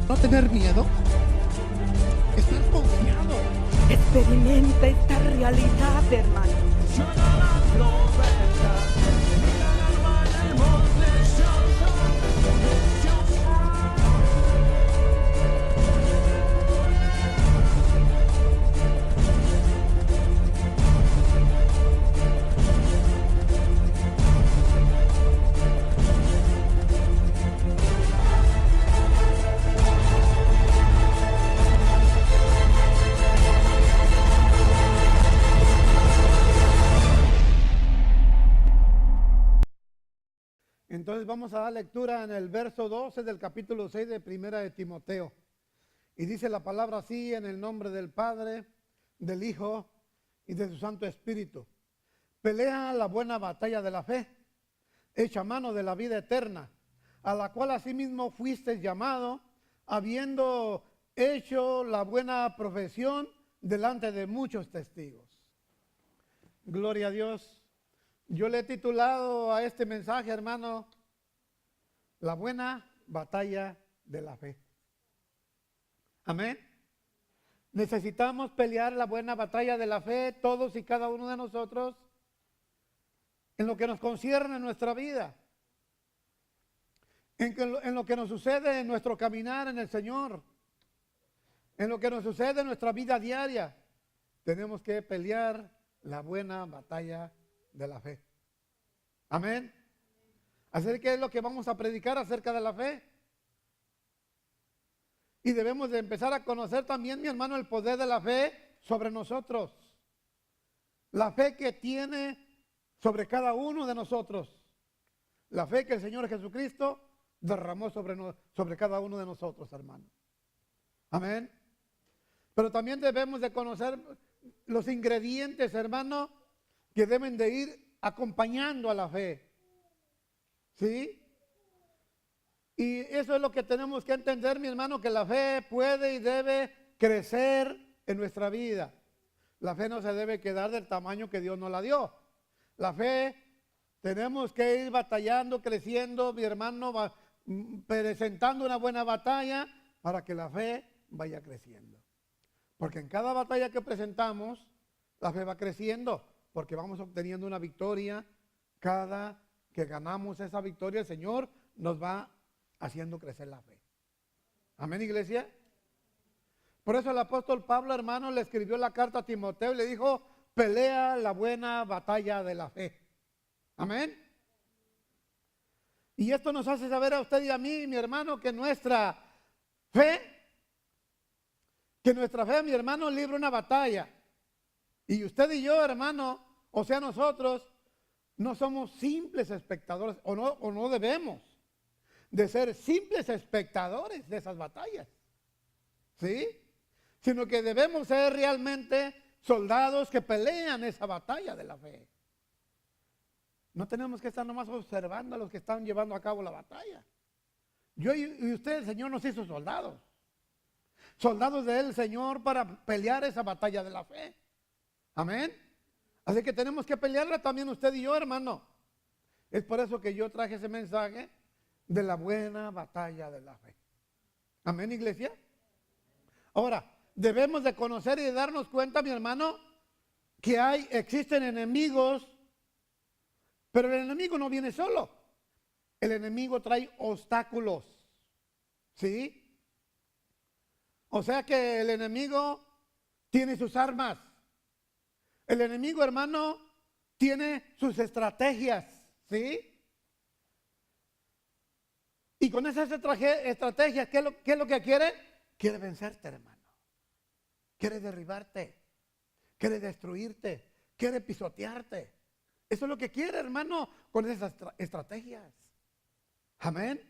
no tener miedo, estar confiado. Experimenta esta realidad, hermano. Entonces vamos a dar lectura en el verso 12 del capítulo 6 de Primera de Timoteo. Y dice la palabra así: en el nombre del Padre, del Hijo y de su Santo Espíritu. Pelea la buena batalla de la fe, echa mano de la vida eterna, a la cual asimismo fuiste llamado, habiendo hecho la buena profesión delante de muchos testigos. Gloria a Dios. Yo le he titulado a este mensaje, hermano, la buena batalla de la fe. Amén. Necesitamos pelear la buena batalla de la fe, todos y cada uno de nosotros, en lo que nos concierne en nuestra vida, en lo que nos sucede en nuestro caminar en el Señor, en lo que nos sucede en nuestra vida diaria. Tenemos que pelear la buena batalla de la fe. Amén. Así que es lo que vamos a predicar acerca de la fe. Y debemos de empezar a conocer también, mi hermano, el poder de la fe sobre nosotros. La fe que tiene sobre cada uno de nosotros. La fe que el Señor Jesucristo derramó sobre cada uno de nosotros, hermano. Amén. Pero también debemos de conocer los ingredientes, hermano, que deben de ir acompañando a la fe. ¿Sí? Y eso es lo que tenemos que entender, mi hermano, que la fe puede y debe crecer en nuestra vida. La fe no se debe quedar del tamaño que Dios nos la dio. La fe tenemos que ir batallando, creciendo, mi hermano, presentando una buena batalla para que la fe vaya creciendo. Porque en cada batalla que presentamos, la fe va creciendo, porque vamos obteniendo una victoria. Cada que ganamos esa victoria, el Señor nos va haciendo crecer la fe. Amén, iglesia. Por eso el apóstol Pablo, hermano, le escribió la carta a Timoteo y le dijo: pelea la buena batalla de la fe. Amén. Y esto nos hace saber a usted y a mí, mi hermano, que nuestra fe, mi hermano, libra una batalla. Y usted y yo, hermano, o sea nosotros, no somos simples espectadores, o no debemos de ser simples espectadores de esas batallas, ¿sí? Sino que debemos ser realmente soldados que pelean esa batalla de la fe. No tenemos que estar nomás observando a los que están llevando a cabo la batalla. Yo y usted, el Señor nos hizo soldados. Soldados de Él, Señor, para pelear esa batalla de la fe. Amén. Así que tenemos que pelearla también usted y yo, hermano. Es por eso que yo traje ese mensaje de la buena batalla de la fe. Amén, iglesia. Ahora, debemos de conocer y de darnos cuenta, mi hermano, que existen enemigos, pero el enemigo no viene solo. El enemigo trae obstáculos, ¿sí? O sea que el enemigo tiene sus armas. El enemigo, hermano, tiene sus estrategias, ¿sí? Y con esas estrategias, ¿qué es lo que quiere? Quiere vencerte, hermano. Quiere derribarte. Quiere destruirte. Quiere pisotearte. Eso es lo que quiere, hermano, con esas estrategias. Amén.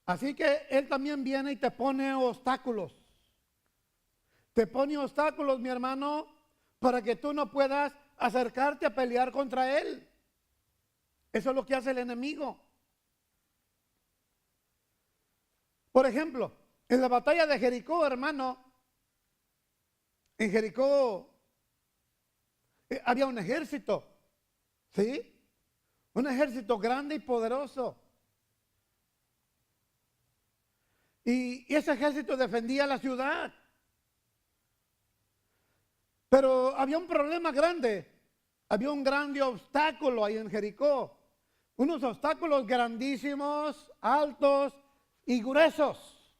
Así que él también viene y te pone obstáculos. Te pone obstáculos, mi hermano, para que tú no puedas acercarte a pelear contra él. Eso es lo que hace el enemigo. Por ejemplo, en la batalla de Jericó, hermano, en Jericó había un ejército, ¿sí? Un ejército grande y poderoso. Y ese ejército defendía la ciudad. Pero había un problema grande. Había un grande obstáculo ahí en Jericó. Unos obstáculos grandísimos, altos y gruesos,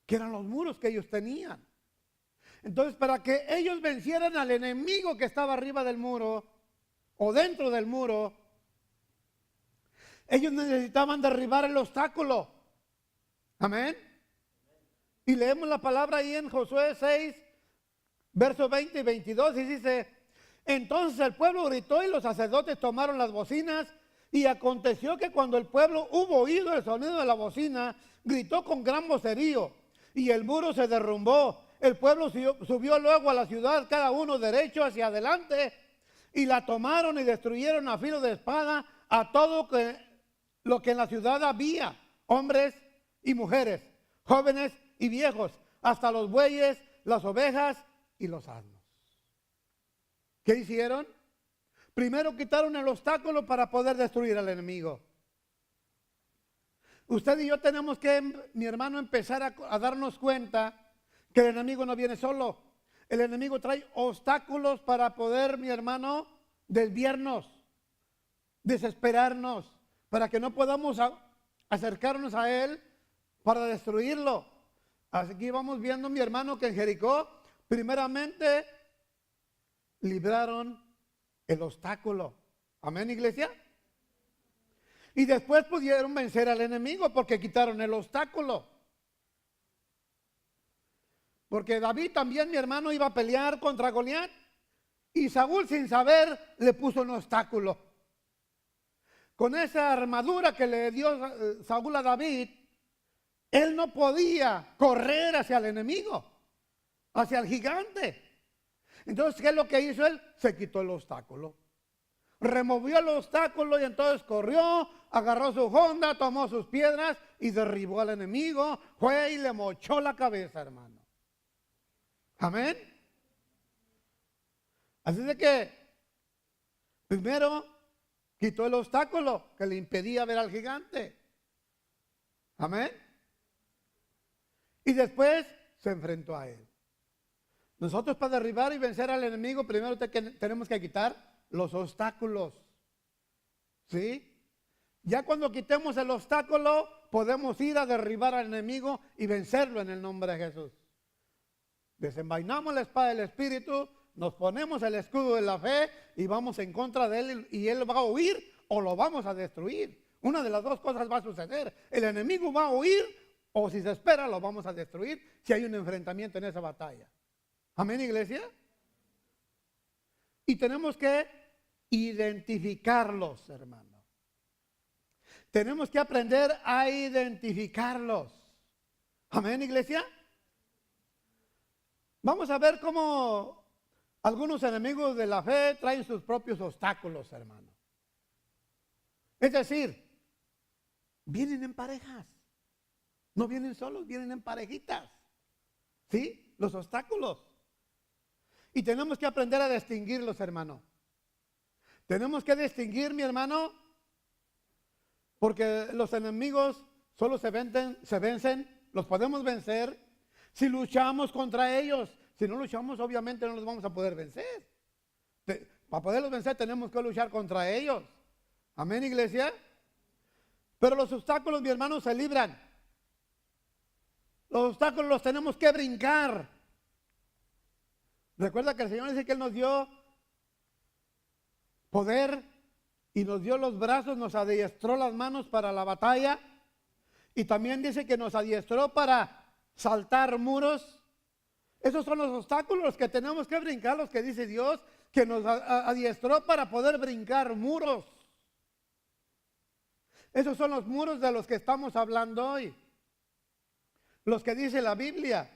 que eran los muros que ellos tenían. Entonces, para que ellos vencieran al enemigo que estaba arriba del muro o dentro del muro, ellos necesitaban derribar el obstáculo. Amén. Y leemos la palabra ahí en Josué 6, versos 20 y 22, y dice: entonces el pueblo gritó y los sacerdotes tomaron las bocinas, y aconteció que cuando el pueblo hubo oído el sonido de la bocina, gritó con gran vocerío, y el muro se derrumbó. El pueblo subió luego a la ciudad, cada uno derecho hacia adelante, y la tomaron y destruyeron a filo de espada a todo lo que en la ciudad había, hombres y mujeres, jóvenes y viejos, hasta los bueyes, las ovejas y los asnos. ¿Qué hicieron? Primero quitaron el obstáculo para poder destruir al enemigo. Usted y yo tenemos que, mi hermano, empezar a darnos cuenta que el enemigo no viene solo. El enemigo trae obstáculos para poder, mi hermano, desviarnos, desesperarnos, para que no podamos acercarnos a él para destruirlo. Aquí vamos viendo, mi hermano, que en Jericó, primeramente, libraron el obstáculo. Amén, iglesia. Y después pudieron vencer al enemigo porque quitaron el obstáculo. Porque David también, mi hermano, iba a pelear contra Goliat, y Saúl, sin saber, le puso un obstáculo. Con esa armadura que le dio Saúl a David, él no podía correr hacia el enemigo, hacia el gigante. Entonces, ¿qué es lo que hizo él? Se quitó el obstáculo. Removió el obstáculo y entonces corrió, agarró su honda, tomó sus piedras y derribó al enemigo. Fue y le mochó la cabeza, hermano. Amén. Así de que primero quitó el obstáculo que le impedía ver al gigante. Amén. Y después se enfrentó a él. Nosotros, para derribar y vencer al enemigo, primero tenemos que quitar los obstáculos. ¿Sí? Ya cuando quitemos el obstáculo, podemos ir a derribar al enemigo y vencerlo en el nombre de Jesús. Desenvainamos la espada del Espíritu, nos ponemos el escudo de la fe y vamos en contra de él, y él va a huir o lo vamos a destruir. Una de las dos cosas va a suceder. El enemigo va a huir, o si se espera lo vamos a destruir si hay un enfrentamiento en esa batalla. Amén, iglesia. Y tenemos que identificarlos, hermano. Tenemos que aprender a identificarlos. Amén, iglesia. Vamos a ver cómo algunos enemigos de la fe traen sus propios obstáculos, hermano. Es decir, vienen en parejas. No vienen solos, vienen en parejitas. ¿Sí? Los obstáculos. Y tenemos que aprender a distinguirlos, hermano. Tenemos que distinguir, mi hermano, porque los enemigos solo se vencen, los podemos vencer si luchamos contra ellos. Si no luchamos, obviamente no los vamos a poder vencer. Para poderlos vencer tenemos que luchar contra ellos. Amén, iglesia. Pero los obstáculos, mi hermano, se libran. Los obstáculos los tenemos que brincar. Recuerda que el Señor dice que Él nos dio poder y nos dio los brazos, nos adiestró las manos para la batalla, y también dice que nos adiestró para saltar muros. Esos son los obstáculos que tenemos que brincar, los que dice Dios, que nos adiestró para poder brincar muros. Esos son los muros de los que estamos hablando hoy. Los que dice la Biblia,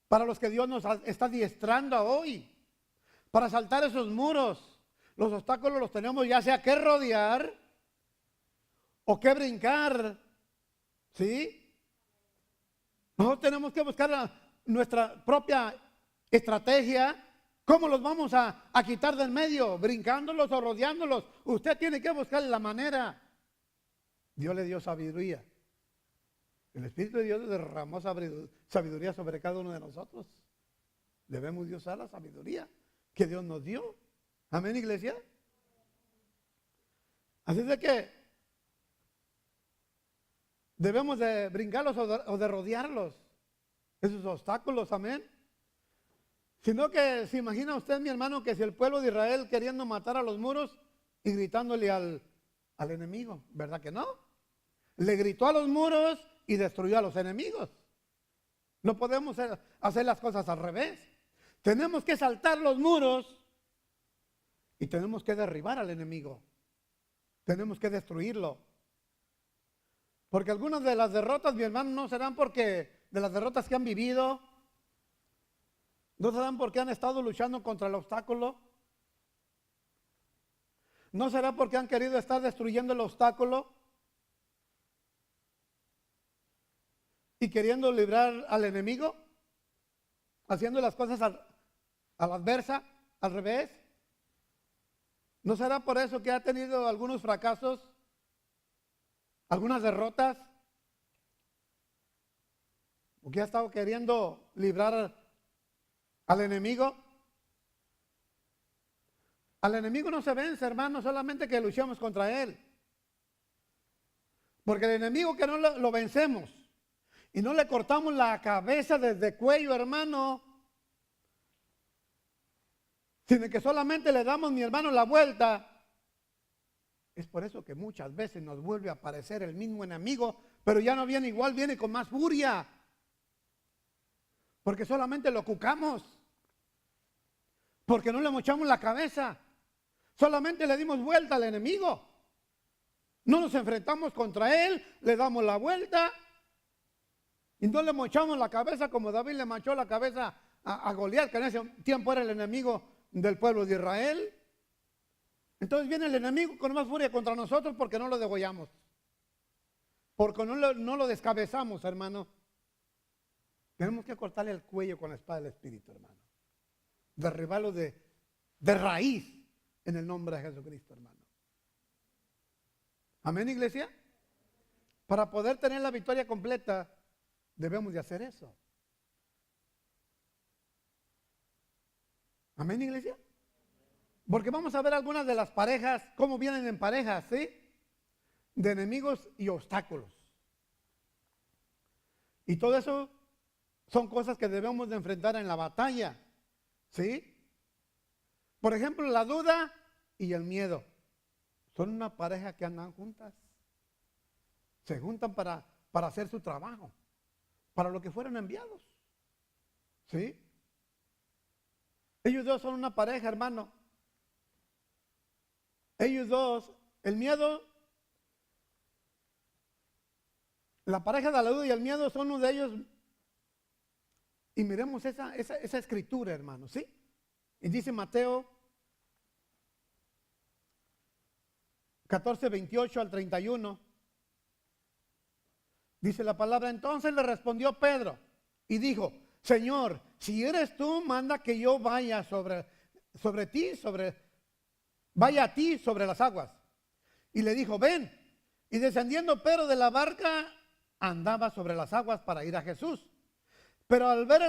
para los que Dios nos está adiestrando hoy. Para saltar esos muros, los obstáculos los tenemos ya sea que rodear o que brincar. ¿Sí? Nosotros tenemos que buscar nuestra propia estrategia. ¿Cómo los vamos a quitar del medio? ¿Brincándolos o rodeándolos? Usted tiene que buscar la manera. Dios le dio sabiduría. El Espíritu de Dios derramó sabiduría sobre cada uno de nosotros. Debemos de usar la sabiduría que Dios nos dio. Amén, iglesia. Así de que debemos de brincarlos o de rodearlos, esos obstáculos, amén. Sino que se imagina usted, mi hermano, que si el pueblo de Israel queriendo matar a los muros y gritándole al enemigo, ¿verdad que no? Le gritó a los muros y destruyó a los enemigos. No podemos hacer las cosas al revés. Tenemos que saltar los muros y tenemos que derribar al enemigo. Tenemos que destruirlo. Porque algunas de las derrotas, mi hermano, no serán porque de las derrotas que han vivido, no serán porque han estado luchando contra el obstáculo, no será porque han querido estar destruyendo el obstáculo y queriendo librar al enemigo, haciendo las cosas a la adversa, al revés. ¿No será por eso que ha tenido algunos fracasos, algunas derrotas? Porque ha estado queriendo librar al enemigo. Al enemigo no se vence, hermano, solamente que luchamos contra él. Porque el enemigo que no lo vencemos y no le cortamos la cabeza desde cuello, hermano, sino que solamente le damos, mi hermano, la vuelta. Es por eso que muchas veces nos vuelve a aparecer el mismo enemigo, pero ya no viene igual, viene con más furia. Porque solamente lo cucamos. Porque no le mochamos la cabeza. Solamente le dimos vuelta al enemigo. No nos enfrentamos contra él, le damos la vuelta y no le mochamos la cabeza como David le mochó la cabeza a Goliat, que en ese tiempo era el enemigo del pueblo de Israel. Entonces viene el enemigo con más furia contra nosotros porque no lo degollamos, porque no lo descabezamos, hermano. Tenemos que cortarle el cuello con la espada del Espíritu, hermano. Derribarlo de raíz en el nombre de Jesucristo, hermano. Amén, iglesia. Para poder tener la victoria completa, debemos de hacer eso. Amén, iglesia. Porque vamos a ver algunas de las parejas, cómo vienen en parejas, ¿sí? De enemigos y obstáculos. Y todo eso son cosas que debemos de enfrentar en la batalla, ¿sí? Por ejemplo, la duda y el miedo. Son una pareja que andan juntas. Se juntan para hacer su trabajo, para lo que fueron enviados, ¿sí? Ellos dos son una pareja, hermano. Ellos dos, el miedo, la pareja de la duda y el miedo son uno de ellos. Y miremos esa escritura, hermano, ¿sí? Y dice Mateo 14, 28 al 31. Dice la palabra: entonces le respondió Pedro y dijo: Señor, si eres tú, manda que yo vaya vaya a ti sobre las aguas. Y le dijo: ven. Y descendiendo Pedro de la barca, andaba sobre las aguas para ir a Jesús. Pero al ver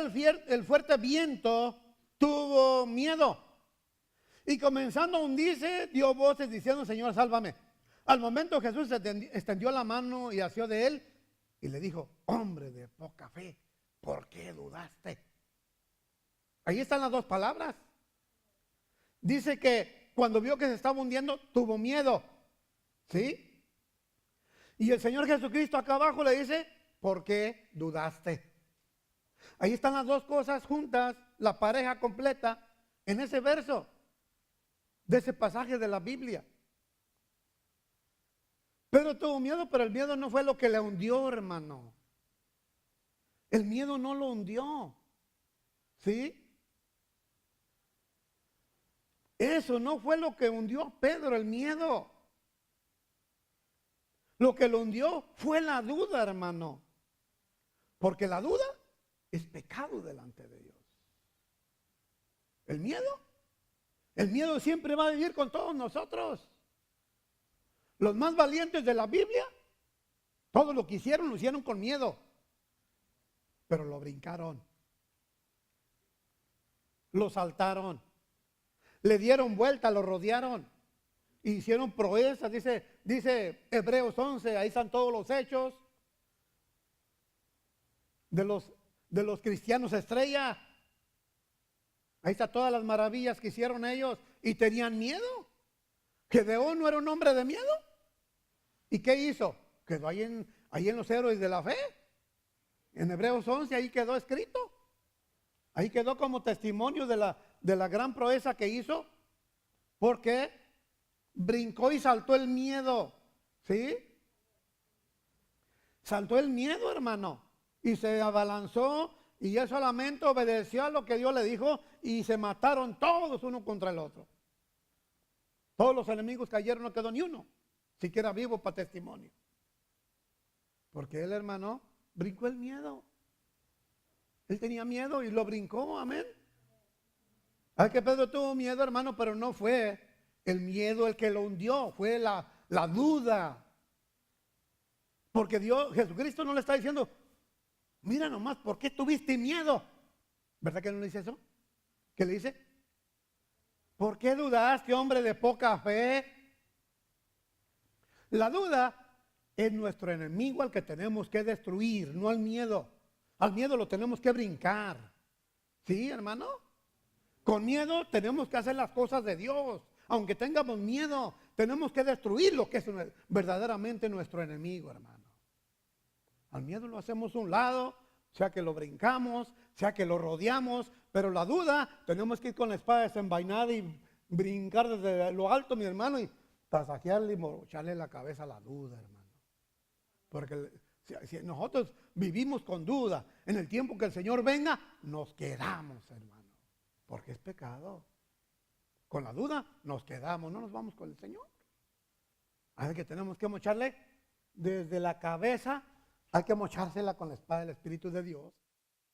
el fuerte viento, tuvo miedo. Y comenzando a hundirse, dio voces diciendo: Señor, sálvame. Al momento Jesús extendió la mano y asió de él y le dijo: hombre de poca fe, ¿por qué dudaste? Ahí están las dos palabras. Dice que cuando vio que se estaba hundiendo, tuvo miedo, ¿sí? Y el Señor Jesucristo acá abajo le dice: ¿por qué dudaste? Ahí están las dos cosas juntas, la pareja completa, en ese verso de ese pasaje de la Biblia. Pedro tuvo miedo, pero el miedo no fue lo que le hundió, hermano. El miedo no lo hundió, ¿sí? Eso no fue lo que hundió a Pedro, el miedo. Lo que lo hundió fue la duda, hermano. Porque la duda es pecado delante de Dios. El miedo siempre va a vivir con todos nosotros. Los más valientes de la Biblia Todo lo que hicieron lo hicieron con miedo, pero lo brincaron, lo saltaron, le dieron vuelta, lo rodearon, hicieron proezas. Dice Hebreos 11, ahí están todos los hechos de los cristianos estrella. Ahí están todas las maravillas que hicieron ellos y tenían miedo. Gedeón no era un hombre de miedo. ¿Y qué hizo? Quedó ahí en los héroes de la fe. En Hebreos 11 ahí quedó escrito. Ahí quedó como testimonio de la gran proeza que hizo. Porque brincó y saltó el miedo. ¿Sí? Saltó el miedo, hermano. Y se abalanzó y él solamente obedeció a lo que Dios le dijo y se mataron todos uno contra el otro. Todos los enemigos cayeron, no quedó ni uno, siquiera vivo para testimonio. Porque él, hermano, brincó el miedo. Él tenía miedo y lo brincó, amén. Ay, que Pedro tuvo miedo, hermano, pero no fue el miedo el que lo hundió, fue la duda. Porque Jesucristo no le está diciendo, mira nomás, ¿por qué tuviste miedo? ¿Verdad que no le dice eso? ¿Qué le dice? ¿Por qué dudaste, hombre de poca fe? La duda es nuestro enemigo al que tenemos que destruir, no al miedo. Al miedo lo tenemos que brincar. ¿Sí, hermano? Con miedo tenemos que hacer las cosas de Dios. Aunque tengamos miedo, tenemos que destruir lo que es verdaderamente nuestro enemigo, hermano. Al miedo lo hacemos a un lado, sea que lo brincamos, sea que lo rodeamos, pero la duda tenemos que ir con la espada desenvainada y brincar desde lo alto, mi hermano, y tasajearle y morocharle la cabeza a la duda, hermano. Porque si nosotros vivimos con duda, en el tiempo que el Señor venga, nos quedamos, hermano, porque es pecado. Con la duda nos quedamos, no nos vamos con el Señor. Así que tenemos que mocharle desde la cabeza. Hay que mochársela con la espada del Espíritu de Dios